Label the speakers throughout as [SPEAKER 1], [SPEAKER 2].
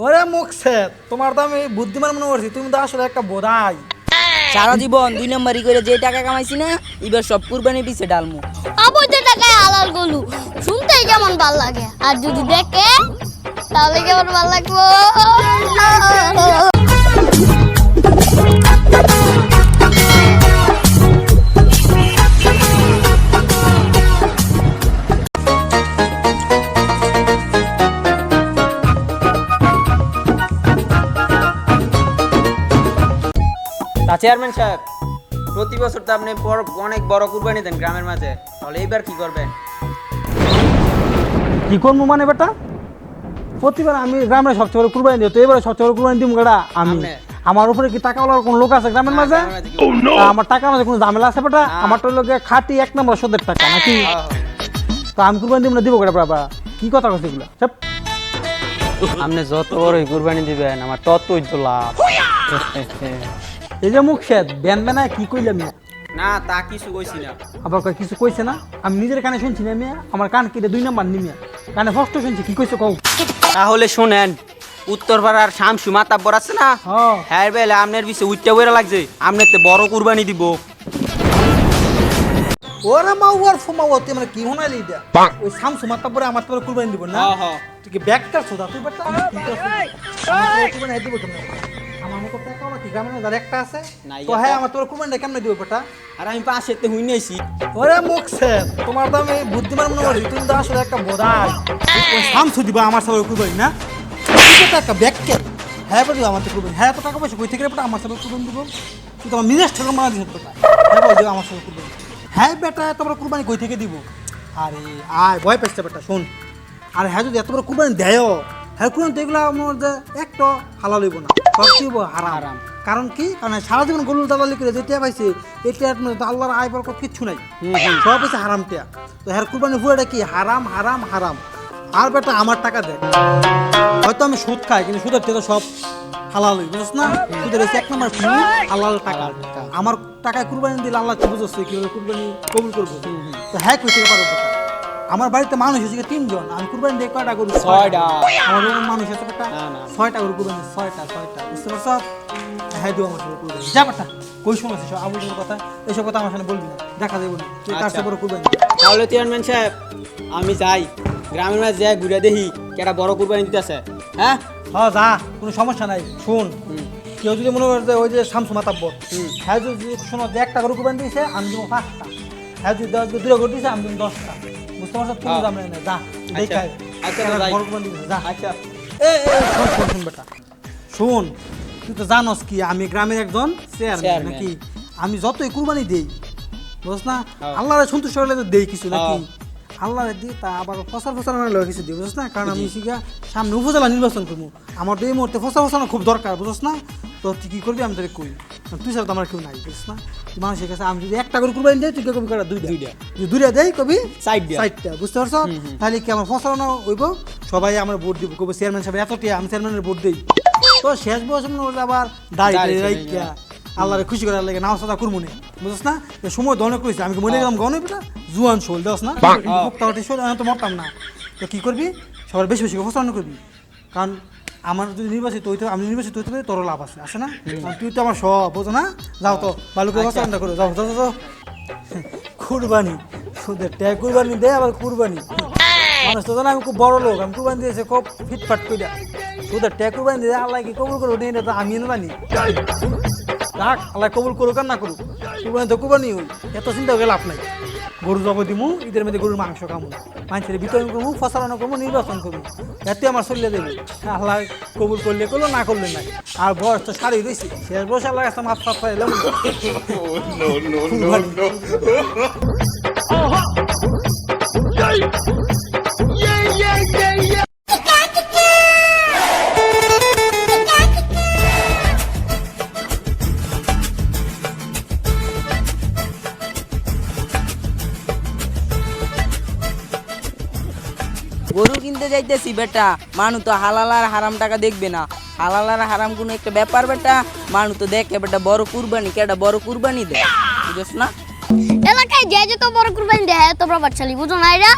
[SPEAKER 1] ওরে মুখছে তোমার তো আমি বুদ্ধিমান মনে করছি, তুমি তো আসলে একটা বোধাই।
[SPEAKER 2] সারা জীবন 2 নম্বরই করে যে টাকা কামাইছি না, এবার সব কুরবানির পিছে ডালমু।
[SPEAKER 3] অবৈধ টাকায় হালাল গলু শুনতে কেমন ভাল লাগে, আর যদি দেখে তাহলে কেমন ভাল লাগবো।
[SPEAKER 4] তা চেয়ারম্যান সাহেব, প্রতি বছর তো আপনি অনেক বড় কুরবানি দেন গ্রামের মাঝে, তাহলে এইবার কি করবেন?
[SPEAKER 1] কি করবো মানে বেটা, প্রতিবার আমি গ্রামে সবচেয়ে বড় কুরবানি দিই, তো এবারে সবচেয়ে বড় কুরবানি দিব গেটা আমি।
[SPEAKER 4] আপনি?
[SPEAKER 1] আমার উপরে কি টাকা ওলার কোন লোক আছে গ্রামের মাঝে? তা আমার টাকার মাঝে কোনো ঝামেলা আছে বেটা? আমার তো লোকে খাটি 1 নম্বর সুদের টাকা নাকি? তো আমি কুরবানি দিব না, দিব গেটা বাবা? কি কথা কইছে এগুলা? চুপ।
[SPEAKER 4] আপনি যত বড়ই কুরবানি দিবেন আমার ততই তো লাভ।
[SPEAKER 1] এই যে মুখ শেদ ব্যান ব্যানা কি কইলাম না,
[SPEAKER 4] না তা কিছু কইছি না।
[SPEAKER 1] আবার কয় কিছু কইছে না, আমি নিজের কানে শুনছি না মিয়া, আমার কান কেটে 2 নম্বর নিমিয়া, কানে ফার্স্ট শুনছি কি কইছে কও।
[SPEAKER 4] তাহলে শুনেন, উত্তরপাড়ার শামসু মাতাব্বর আছে না,
[SPEAKER 1] হ্যাঁ
[SPEAKER 4] হ্যাঁ বেলে আপনার পিছে উচ্চা বইরা লাগছে, আপনার তো বড় কুরবানি দিব।
[SPEAKER 1] ওরে মাউয়ার ফুমাও তুই মানে কি হোনালি দা, ওই শামসু মাত্তা পরে আমার তোর কুরবানি দিব না? তুই কি ব্যাগটার সুদা তুই বেটা? আমার কুরবানি দিব কেন? আমার মতো টাকা ওলা কি গ্রামের মধ্যে একটা আছে
[SPEAKER 4] নাই
[SPEAKER 1] তো, হ্যাঁ আমার তোর কুরবানি কেমনে দিব বেটা?
[SPEAKER 4] আর আমি পাশেতে হুই নিয়েছি।
[SPEAKER 1] ওরে মুখছে তোমার তো আমি বুদ্ধিমান মনে করছি, তুমি তো আসলে একটা বোধাই। ওই শামসু দিবা আমার সাথে কুরবানি না? তুই তো একটা ব্যাগকে হ্যাঁ বলি আমার তো কুরবানি, হ্যাঁ তো টাকা পয়সা কই থেকে বেটা আমার সাথে কুরবানি দিব? তুই তো আমার মিনিস্টার মারা দিছ বেটা, হ্যাঁ বল আমার সাথে কুরবানি। হ্যাঁ বেটা এত বড় কুরবানি কই থেকে দিব? আরে আয় ভয় পেয়েছে বেটা, শোন। আর হ্যাঁ যদি এত বড় কুরবানি দেয়, হ্যাঁ কুরবানি তো এগুলো আমার মধ্যে একটা হালাল হইব না, সব কি হইব হারাম। কারণ কি, কারণ সারা জীবন গরুর দালালি করে যেটা পাইছে এটা আল্লাহর আয় বরকত কিচ্ছু নাই, সব হচ্ছে হারাম টিয়া। তো হ্যাঁ কুরবানি পুরোটা কি হারাম হারাম হারাম। আর বেটা আমার টাকা দেয়, হয়তো আমি সুদ খাই কিন্তু সুদের থেকে সব হালাল হই, বুঝছ না? সুদের হচ্ছে 1 নম্বর হালাল টাকা। আমার টাকায় কুরবানি দিলে আল্লাহ কি বুঝছে কিভাবে কুরবানি কবুল করবো। তো হ্যাঁ কই থেকে পারবো বেটা? আমার বাড়িতে মানুষ হচ্ছে 3 জন, আমি কুরবানি দিয়ে কয়টা গরু?
[SPEAKER 4] 6টা।
[SPEAKER 1] আমার এরকম মানুষ আছে বেটা,
[SPEAKER 4] না, না।
[SPEAKER 1] 6টা গরু কুরবানি, 6টা বুঝতে পারছো? হ্যাঁ দিও আমার সাথে কুরবানি যা বেটা। কই শুনছিস সব আবুলের কথা? এইসব কথা আমার সামনে বলবি না, দেখা যাবে না তুই কার সাথে বড় কুরবানি।
[SPEAKER 4] তাহলে চেয়ারম্যান সাহেব আমি যাই গ্রামের মাঝে যাই ঘুরে দেখি কেটা বড় কুরবানি দিতেছে। হ্যাঁ
[SPEAKER 1] হ্যাঁ যা, কোনো সমস্যা নাই। শোন, কেউ যদি মনে করে যে ওই যে শামসু মাতাব্বর, হ্যাঁ যদি শোনো যে 1টা গরু কুরবানি দিয়েছে আমি দিব 5টা, হ্যাঁ যদি 2টা গরু দিয়েছে আমি দিব 10টা, বুঝতে পারছো? কোনো দাম নেই না, যা দেখাই
[SPEAKER 4] আচ্ছা, যাই।
[SPEAKER 1] বড় কুরবানি দিয়েছে যা।
[SPEAKER 4] আচ্ছা
[SPEAKER 1] শোন শোন শোন বেটা, শোন তুই তো জানোস কি আমি গ্রামের একজন চেয়ারম্যান নাকি? আমি যতই কুরবানি দেই বুঝছ না, আল্লাহরে সন্তুষ্ট হলে তো দেই কিছু নাকি? আল্লাহরে দিই তা আবার ফসল লগে কিছু দিই, বুঝছ না? কারণ আমি শিখা সামনে উপজেলা নির্বাচন করবো, আমার তো এই মুহূর্তে ফসল খুব দরকার, বুঝছ না? তো তুই কি করবি আমি তোরে কই, তুই ছাড়া তো আমার কেউ নাই, বুঝছ না? তুই মানুষের কাছে আমি যদি 1টা করে কুরবানি দেই তুই কবি কটা 2টা, তুই 2টা দেই কবি 60টা, বুঝতে পারছ? তাহলে কি আমার ফসল হইব, সবাই আমার ভোট দিব, কবি চেয়ারম্যান সাহেব এতটিয়া আমি চেয়ারম্যানের ভোট দেই। তো শেষ বয়স আবার দাঁড়িয়ে আল্লাহরে খুশি করার লাগে নাও সাদা করবো না, বুঝছ না? সময় দনে করেছি আমি মনে গেলাম গনে বেটা জুয়ান শোল দশ না শোল আমি তো মরতাম না। তো কি করবি, সবার বেশি বেশি ফসল করবি, কারণ আমার যদি নির্বাচিত হইতে আমি নির্বাচিত হইতে পারি তোর লাভ আছে আছে না? তুই তো আমার সব বোঝো না, যাও তো ভালো করে ফসল করো, যাও যাও যাও। কুরবানি সুদের ট্যাগ কুরবানি দে আবার কুরবানি, মানুষ তো জানে আমি খুব বড় লোক, আমি কুরবানি দিয়েছে খুব ফিটফাট করে সুদের ট্যাগ কুরবানি দিয়ে আল্লাহ কি কবুল করবো নেই, তো আমি না জানি। রাখ আল্লাহ কবুল করুক আর না করুক, কুরবানি তো কুরবানি হই, এত চিন্তা করে লাভ নাই। গরু জব দিমু, ঈদের মধ্যে গরুর মাংস খামু, মানুষের বিতরণ করবো, ফসলানো করবো, নির্বাচন করবো, এতে আমার চলিয়ে দেবে। আল্লাহ কবুল করলে করলো, না করলে নাই। আর বয়স তো সারি রয়েছে, শেষ বয়স আল্লাহ কাছে মাপ ফাপ পাইলাম।
[SPEAKER 2] গরু কিনতে যাইতেছি বেটা, মানু তো হালাল আর হারাম টাকা দেখবে না, হালাল আর হারাম কোনো একটা ব্যাপার বেটা, মানু তো দেখে বেটা বড় কুরবানি কেটা বড় কুরবানি দেয়, বুঝছ না?
[SPEAKER 3] এলাকায় যে যে তো বড় কুরবানি দেয় তোমরা বাচ্চালি বুঝো না, এরা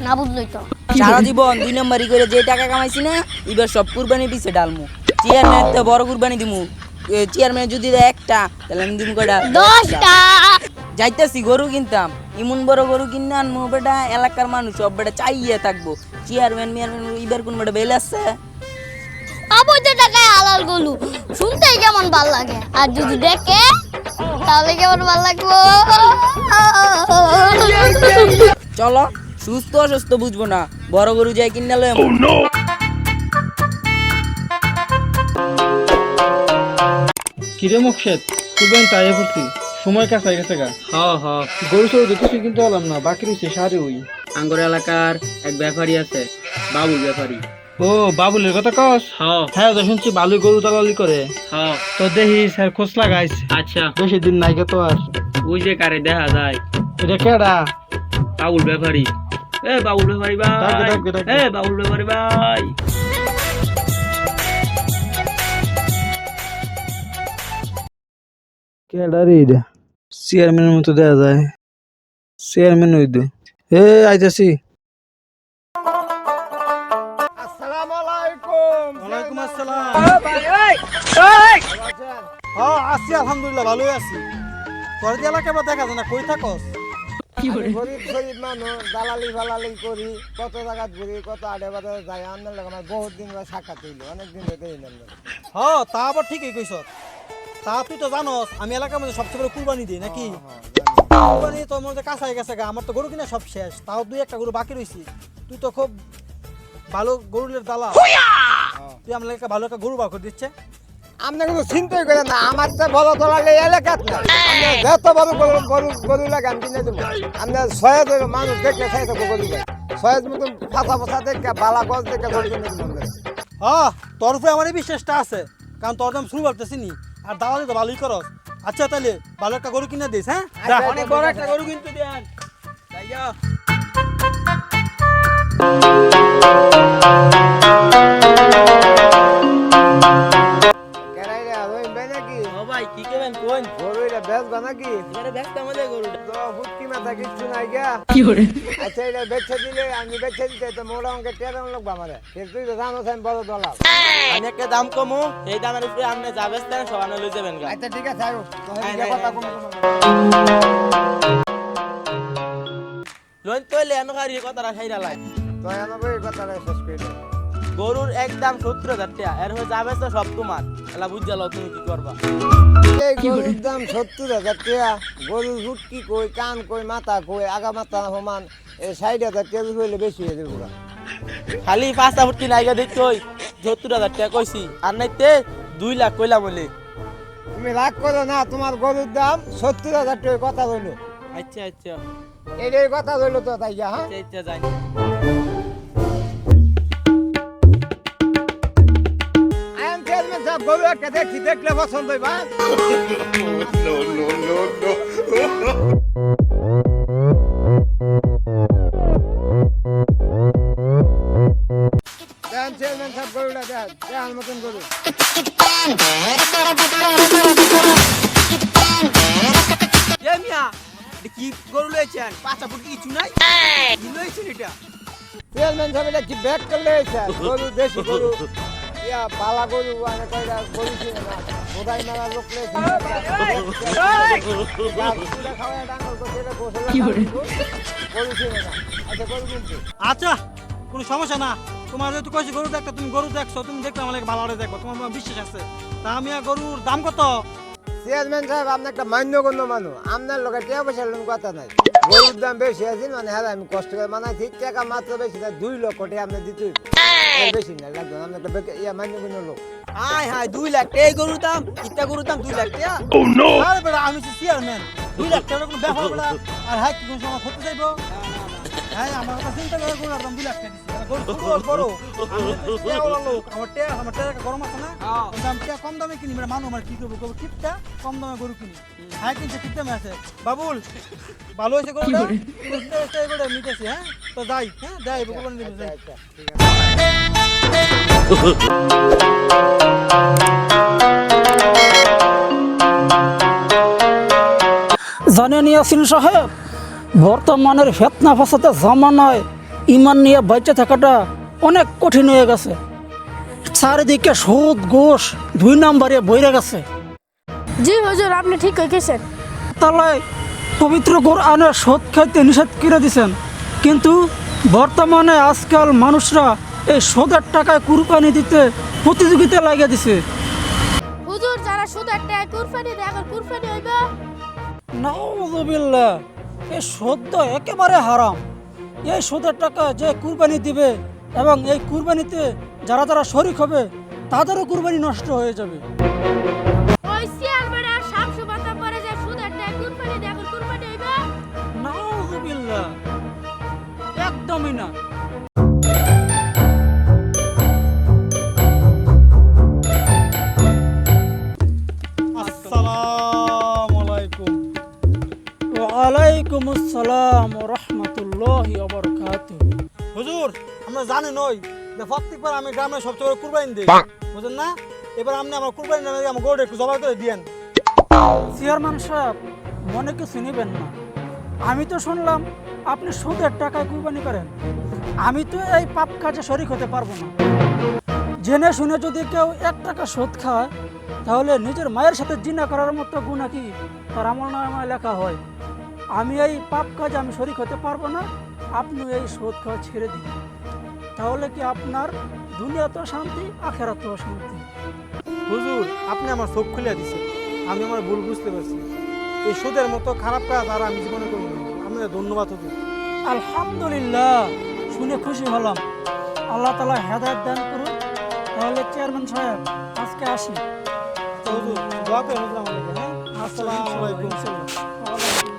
[SPEAKER 3] না বুঝলই তো।
[SPEAKER 2] সারা জীবন 2 নম্বরই করে যে টাকা কামাইছি না এবার সব কুরবানি পিছে ডালমু। চেয়ারম্যান তো বড় কুরবানি দিমু। চেয়ারম্যান যদি দেয় একটা তাহলে আমি দিমু কয়টা?
[SPEAKER 3] 10টা।
[SPEAKER 2] যাইতেছি গরু কিনতাম, এমন বড় গরু কিনে আনবো বেটা, এলাকার মানুষ সব বেটা চাইয়ে থাকবো। চেয়ারম্যান এবার কোন বেটা বেল আছে?
[SPEAKER 3] অবৈধ টাকায় হালাল গরু শুনতেই কেমন ভাল লাগে, আর যদি দেখে তাহলে কেমন ভাল লাগবো।
[SPEAKER 2] চলো, সুস্থ অসুস্থ বুঝবো না, বড় গরু যাই কিনে লো।
[SPEAKER 1] কিরে মুখশেদ কুরবানি তাই করছি, সময় কাছে গেছে গা। গরু সরু তো কিছুই কিনতে পারলাম না, বাকি রয়েছে সারে ওই।
[SPEAKER 4] আঙ্গুর এলাকার এক ব্যাপারী আছে, বাবুল ব্যাপারী।
[SPEAKER 1] ও বাবুলের কথা কস? হ্যাঁ তো শুনছি ভালোই গরু দালালি করে। তো দেখি স্যার খোঁজ লাগাইছে।
[SPEAKER 4] আচ্ছা,
[SPEAKER 1] বেশি দিন নাই গে তো আর।
[SPEAKER 4] ওই যে কারে দেখা যায়,
[SPEAKER 1] এটা কেডা?
[SPEAKER 4] বাবুল ব্যাপারী। এ বাবুল ব্যাপারী ভাই,
[SPEAKER 1] ডাক।
[SPEAKER 4] এ বাবুল ব্যাপারী ভাই।
[SPEAKER 1] কেডা রে এটা? চেয়ারম্যানের মতো দেখা যায়, চেয়ারম্যান ওই দে। এ আইতাছি। ওয়ালাইকুম আসসালাম। হ্যাঁ আছি, আলহামদুলিল্লাহ ভালোই আছি। তোর যে এলাকা বা দেখা যায় না, কই থাকস?
[SPEAKER 5] গরিব মানুষ, দালালি ফালালি করি, কত জায়গা ঘুরি, কত আডে বাজারে যাই। আপনার লোক আমার বহুত দিন সাক্ষাৎ হইল, অনেক দিন ধরে
[SPEAKER 1] হ্যাঁ তা আবার ঠিকই কইস। তা তুই তো জানোস আমি এলাকার মধ্যে সবচেয়ে বড় কুরবানি দিই নাকি? কুরবানি তোর মধ্যে কাছাই গেছে গা, আমার তো গরু কিনা সব শেষ, তাও 2-1টা গরু বাকি রয়েছি। তুই তো খুব ভালো গরুলের দালা, তুই আমার এলাকা ভালো একটা গরু বার করে দিচ্ছে।
[SPEAKER 5] আপনি কোনো চিন্তাই করেন না, আমার তো বড় দলালে এলাকাত না। যত বড় গরু গরু গরু লাগে আমি কিনে দেবো। আপনার 6 মানুষ দেখে খাই থাকবো গরু গাই, 6 মতন ফাঁসা ফাঁসা দেখে বালা গছ দেখে গরু কিনে দেবো।
[SPEAKER 1] হ্যাঁ তোর উপরে আমার এই বিশ্বাসটা আছে, কারণ তোর দাম শুরু করতেছি নি, আর দালালি তো ভালোই করস। আচ্ছা তাহলে ভালো একটা গরু কিনে দিস। হ্যাঁ
[SPEAKER 4] অনেক বড় একটা গরু কিন্তু দেন। তাই যা।
[SPEAKER 5] কেরাই রে রহিম ভাই নাকি?
[SPEAKER 4] ও ভাই কি কেবেন কোন?
[SPEAKER 5] গরু এটা বেচবা নাকি?
[SPEAKER 4] এখানে ব্যস্ত আমাদের গরুটা।
[SPEAKER 5] তো হুটকি মাথা কিচ্ছু নাই গা। আচ্ছা এটা বেচে দিলে, আমি বেচে দিতে তো মোটা অঙ্কের টেরা লাগবে আমারে। তুই তো জানো আমি বড় দলাল।
[SPEAKER 4] আমি একটা দাম কমু, এই দামের উপরে আপনি যা বেচতেন সব আপনি লই যাবেন গা।
[SPEAKER 5] আচ্ছা ঠিক আছে, আয়ো
[SPEAKER 4] আয়,
[SPEAKER 5] তো
[SPEAKER 4] আয়,
[SPEAKER 5] কথা
[SPEAKER 4] আয়।
[SPEAKER 5] কম
[SPEAKER 4] লইন তইলে এনকারি কথাটা খাইরা লাই।
[SPEAKER 5] তো আমার এই কথাটা শেষ করে দে।
[SPEAKER 4] গরুর একদম 70,000 টাকা, এর হয়ে যাবে তো সব তোমার। এলা বুঝা লও তুমি কি করবা।
[SPEAKER 5] এই গরুর দাম 70,000 টাকা। গরুর হুটকি কই, কান কই, মাথা কই, আগা মাথা সমান, এই 60,000 টাকা হইলে বেশি হয়ে যাবে পুরা।
[SPEAKER 4] খালি 5টা ফুটি নাইগা দেখি কই 70,000 টাকা কইছি, আর নাইতে 2 লাখ কইলা বলে।
[SPEAKER 5] তুমি রাগ করো না, তোমার গরুর দাম 70,000 টাকা কথা হইল।
[SPEAKER 4] আচ্ছা আচ্ছা
[SPEAKER 5] এটাই কথা হইল তো, তাই যা। হ্যাঁ
[SPEAKER 4] আচ্ছা যাই।
[SPEAKER 5] আই এম চেয়ারম্যান সাহেব, গরু একটা দেখি, দেখলে পছন্দ হইবা। দেখেন চেয়ারম্যান সাহেব, গরুটা দেখ, দেখার মতন গরু।
[SPEAKER 4] এ মিয়া এটা কি গরু লইছেন? 5টা ফুটি কিছু নাই, কি লইছেন এটা?
[SPEAKER 5] চেয়ারম্যান সাহেব এটা কি ব্যাগ করলে হয়েছে? গরু, দেশি গরু, ইয়া পালা গরু, মানে কয়টা গরু ছিল না, বোধাই মেলা লোক লেগেছে। গরু ছিল না। আচ্ছা গরু কিনছে।
[SPEAKER 1] আচ্ছা কোনো সমস্যা না, তোমার যেহেতু কইছি গরু দেখতে, তুমি গরু দেখছো, তুমি দেখলে আমার লাগে ভালো করে দেখো, তোমার আমার বিশ্বাস আছে। তা আমি আর গরুর দাম কত?
[SPEAKER 5] চেয়ারম্যান সাহেব আপনি একটা মান্যগণ্য মানুষ, আপনার লোক টাকা পয়সার লোক কথা নাই। গরুর দাম বেশি আছে, মানে হ্যাঁ আমি কষ্ট করে মানাইছি, টাকা মাত্র বেশি না, 2 লক্ষ টাকা আপনি দিতে হইবে। এর বেশি না লাগবে, আপনি একটা ইয়া মান্যগণ্য লোক।
[SPEAKER 4] হাই হাই 2 লাখ টাকা এই গরুর দাম, ইটা গরুর দাম 2 লাখ টাকা।
[SPEAKER 1] আরে বেটা আমি চেয়ারম্যান, 2 লাখ টাকা কোনো ব্যাপার বেটা। আর হ্যাঁ কি কোনো সময় করতে যাইবো? হ্যাঁ আমার কথা চিন্তা করে গরুর দাম 2 লাখ টাকা দিছি। আর গরু ছোট বড়, আমি তো টেয়াওয়ালা লোক, আমার টেয়া গরম আছে না, আমি টেয়া কম দামে কিনি, মানে মানুষ আমার কি করবো, করবো কিপটা কম দামে গরু কিনি। হ্যাঁ কিনছে ঠিক দামে আছে। বাবুল ভালো হয়েছে গরুটা, গরুটা নিতেছি। হ্যাঁ তো যাই, হ্যাঁ যাই গরু নিতে যাই।
[SPEAKER 5] আচ্ছা ঠিক আছে।
[SPEAKER 6] জানেন ইয়াসিন সাহেব, বর্তমানের ফেতনা ফাসাদের জামানায় ইমান নিয়ে বাচ্চা থাকাটা অনেক কঠিন হয়ে গেছে। চারিদিকে সুদ ঘুষ 2 নাম্বারে বইরে গেছে।
[SPEAKER 7] জি হুজুর, আপনি ঠিক কইছেন।
[SPEAKER 6] তাহলে পবিত্র কোরআনে সুদ খাইতে নিষেধ করে দিয়েছেন, কিন্তু বর্তমানে আজকাল মানুষরা এই সুদের টাকায় কুরবানি দিতে প্রতিযোগিতা লাগিয়ে দিছে।
[SPEAKER 7] হুজুর, যারা সুদের টাকায় কুরবানি দেয় এখন কুরবানি হইবে?
[SPEAKER 6] নাউযুবিল্লাহ, এই সুদ তো একেবারে হারাম। এই সুদের টাকা যে কুরবানি দিবে এবং এই কুরবানিতে যারা যারা শরিক হবে তাদেরও কুরবানি নষ্ট হয়ে যাবে।
[SPEAKER 7] ওই চেয়ারম্যান আর শামসু বাতা পরে যে সুদের টাকায় কুরবানি দেয় এখন কুরবানি হইবে?
[SPEAKER 6] নাউযুবিল্লাহ, একদমই না।
[SPEAKER 1] আসসালামু আলাইকুম।
[SPEAKER 6] ওয়ালাইকুম আসসালাম ওয়া রাহমাতুল্লাহি ওয়া বারাকাতুহু।
[SPEAKER 1] হুজুর, আমরা জানি নই যে প্রত্যেকবার আমি গ্রামে সবচেয়ে বড় কুরবানি দিই, বুঝেন না? এবার আপনি আমার কুরবানি নামে আমার গরুটা একটু জবাই করে দিয়েন।
[SPEAKER 6] চেয়ারম্যান সাহেব, মনে কিছু নেবেন না। আমি তো শুনলাম আপনি সুদের টাকায় কুরবানি করেন। আমি তো এই পাপ কাজে শরিক হতে পারবো না। জেনে শুনে যদি কেউ 1 টাকা সুদ খায় তাহলে নিজের মায়ের সাথে জিনা করার মতো গুনাহ কি তার আমলনামায় লেখা হয়? আমি এই পাপ কাজে আমি শরিক হতে পারবো না। আপনি এই সুদ খাওয়া ছেড়ে দিন, তাহলে কি আপনার দুনিয়াতেও শান্তি, আখেরাতেও শান্তি।
[SPEAKER 1] হুজুর, আপনি আমার চোখ খুলে দিছেন, আমি আমার ভুল বুঝতে পারছি। এই সুদের মতো খারাপ কাজ আর আমি জীবনে করবো না। আপনাকে ধন্যবাদ হুজুর।
[SPEAKER 6] আলহামদুলিল্লাহ, শুনে খুশি হলাম। আল্লাহ তাআলা হেদায়েত দান করুন। তাহলে চেয়ারম্যান সাহেব, আজকে আসি।
[SPEAKER 1] তো হুজুর, দোয়া করে হুজুর আমার লেগে, হ্যাঁ? আসসালামু আলাইকুম।
[SPEAKER 6] ওয়া আলাইকুম।